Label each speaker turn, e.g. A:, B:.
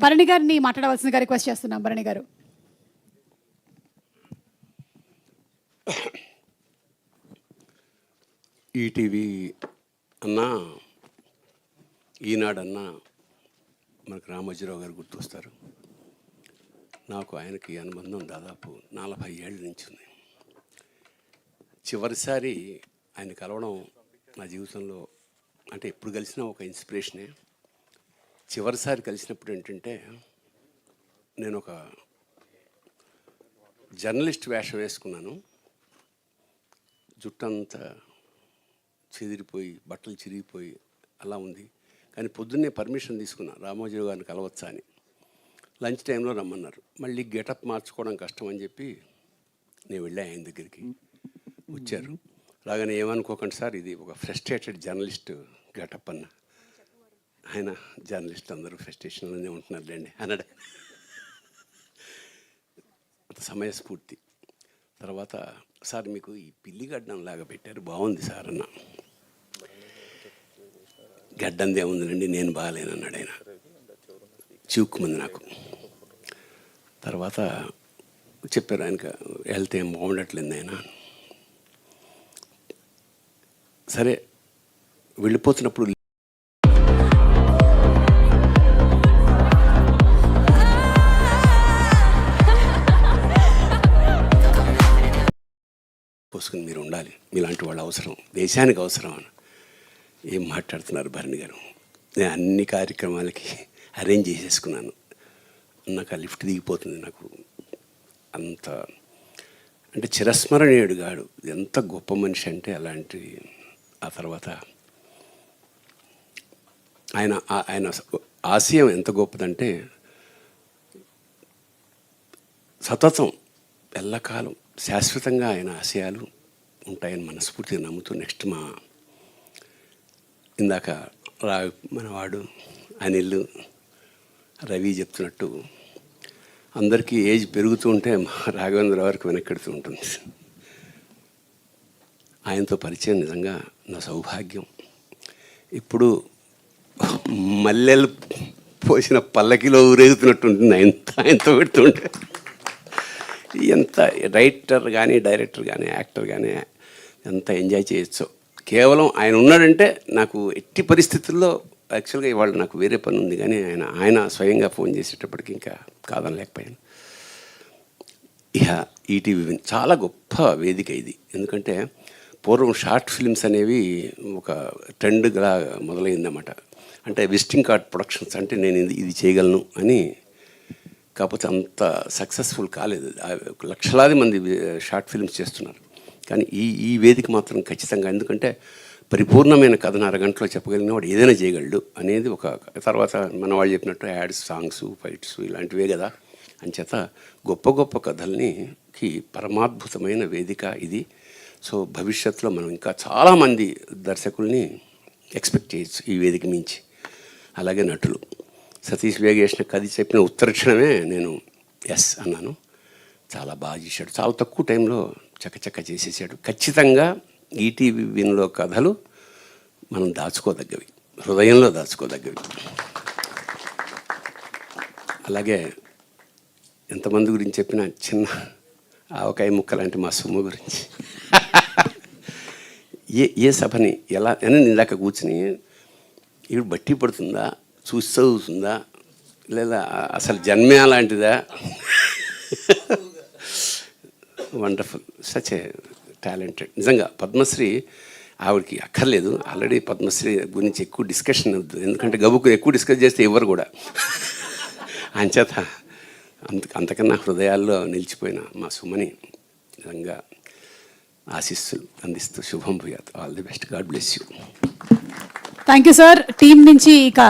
A: భరణి గారిని మాట్లాడవలసిందిగా రిక్వెస్ట్ చేస్తున్నాం. భరణి గారు.
B: ఈటీవీ అన్నా, ఈనాడన్నా మనకు రామోజీరావు గారు గుర్తొస్తారు. నాకు ఆయనకి అనుబంధం దాదాపు 40 ఏళ్ళ నుంచి ఉంది. చివరిసారి ఆయన కలవడం నా జీవితంలో, అంటే ఎప్పుడు కలిసినా ఒక ఇన్స్పిరేషనే. చివరిసారి కలిసినప్పుడు ఏంటంటే, నేను ఒక జర్నలిస్ట్ వేషం వేసుకున్నాను. జుట్టంతా చెదిరిపోయి, బట్టలు చిరిగిపోయి అలా ఉంది. కానీ పొద్దున్నే పర్మిషన్ తీసుకున్నా, రామోజీరావు గారిని కలవచ్చా అని. లంచ్ టైంలో రమ్మన్నారు. మళ్ళీ గెటప్ మార్చుకోవడం కష్టం అని చెప్పి నేను వెళ్ళా ఆయన దగ్గరికి. వచ్చారు. రాగానే ఏమనుకోకండి సార్, ఇది ఒక ఫ్రస్ట్రేటెడ్ జర్నలిస్ట్ గెటప్ అన్న. ఆయన జర్నలిస్ట్ అందరూ ఫ్రస్ట్రేషన్లోనే ఉంటున్నారులేండి అన్నాడు. అంత సమయస్ఫూర్తి. తర్వాత సార్ మీకు ఈ పిల్లి గడ్డం లాగా పెట్టారు, బాగుంది సార్ అన్న. గడ్డందే ఉందండి, నేను బాగాలేనన్నాడు ఆయన. చిక్కుమంది నాకు. తర్వాత చెప్పారు ఆయనకు హెల్త్ ఏం బాగుండట్లేదు ఆయన. సరే వెళ్ళిపోతున్నప్పుడు పోసుకుని మీరు ఉండాలి, మీలాంటి వాళ్ళు అవసరం, దేశానికి అవసరం అని. ఏం మాట్లాడుతున్నారు భరణి గారు? నేను అన్ని కార్యక్రమాలకి అరేంజ్ చేసేసుకున్నాను. నాకు ఆ లిఫ్ట్ దిగిపోతుంది. నాకు అంత అంటే చిరస్మరణీయుడు గాడు. ఎంత గొప్ప మనిషి అంటే అలాంటి. ఆ తర్వాత ఆయన ఆశయం ఎంత గొప్పదంటే, సతతం ఎల్లకాలం శాశ్వతంగా ఆయన ఆశయాలు ఉంటాయని మనస్ఫూర్తిగా నమ్ముతూ, నెక్స్ట్ మా ఇందాక మనవాడు అనిల్, రవి చెప్తున్నట్టు అందరికీ ఏజ్ పెరుగుతూ ఉంటే రాఘవేంద్ర వారికి వెనక్కెడుతూ ఉంటుంది. ఆయనతో పరిచయం నిజంగా నా సౌభాగ్యం. ఇప్పుడు మల్లెలు పోసిన పల్లకిలో ఊరేగుతున్నట్టు ఉంటుంది ఆయనతో పెడుతుంటే. ఎంత రైటర్ కానీ, డైరెక్టర్ కానీ, యాక్టర్ కానీ ఎంత ఎంజాయ్ చేయొచ్చో. కేవలం ఆయన ఉన్నాడంటే నాకు ఎట్టి పరిస్థితుల్లో, యాక్చువల్గా ఇవాళ నాకు వేరే పని ఉంది కానీ ఆయన స్వయంగా ఫోన్ చేసేటప్పటికి ఇంకా కాదనలేకపోయాను. ఇక ఈటీవీ చాలా గొప్ప వేదిక ఇది. ఎందుకంటే పూర్వం షార్ట్ ఫిల్మ్స్ అనేవి ఒక ట్రెండ్గా మొదలైందన్నమాట. అంటే విజిటింగ్ కార్డ్ ప్రొడక్షన్స్, అంటే నేను ఇది చేయగలను అని. కాకపోతే అంత సక్సెస్ఫుల్ కాలేదు. లక్షలాది మంది షార్ట్ ఫిల్మ్స్ చేస్తున్నారు. కానీ ఈ వేదిక మాత్రం ఖచ్చితంగా, ఎందుకంటే పరిపూర్ణమైన కథను అరగంటలో చెప్పగలిగిన వాడు ఏదైనా చేయగలడు అనేది ఒక. తర్వాత మన వాళ్ళు చెప్పినట్టు యాడ్స్, సాంగ్స్, ఫైట్స్ ఇలాంటివే కదా. అంచేత గొప్ప గొప్ప కథల్నికి పరమాద్భుతమైన వేదిక ఇది. సో భవిష్యత్తులో మనం ఇంకా చాలామంది దర్శకుల్ని ఎక్స్పెక్ట్ చేయొచ్చు ఈ వేదిక మించి. అలాగే నటులు. సతీష్ వేగేసిన కథ చెప్పిన ఉత్తరక్షణమే నేను ఎస్ అన్నాను. చాలా బాగా చేశాడు. చాలా తక్కువ టైంలో చకచక్క చేసేసాడు. ఖచ్చితంగా ఈటీవీ విన్లో కథలు మనం దాచుకోదగ్గవి, హృదయంలో దాచుకోదగ్గవి. అలాగే ఎంతమంది గురించి చెప్పినా చిన్న ఆవకాయ ముక్క లాంటి మా సుమ్మ గురించి ఏ సభని ఎలా అని ఇందాక కూర్చుని ఇవి బట్టి పడుతుందా, చూసి చదువుతుందా, లేదా అసలు జన్మే అలాంటిదా. Wonderful, such a talented. నిజంగా పద్మశ్రీ ఆవిడకి అక్కర్లేదు. ఆల్రెడీ పద్మశ్రీ గురించి ఎక్కువ డిస్కషన్ వద్దు, ఎందుకంటే గబుకు ఎక్కువ డిస్కస్ చేస్తే ఎవరు కూడా. అంచేత అంతకన్నా హృదయాల్లో నిలిచిపోయిన మా సుమని నిజంగా ఆశీస్సులు అందిస్తూ శుభం భూయాత్. All the best. God bless you.
A: Thank you sir. Team నుంచి ఇక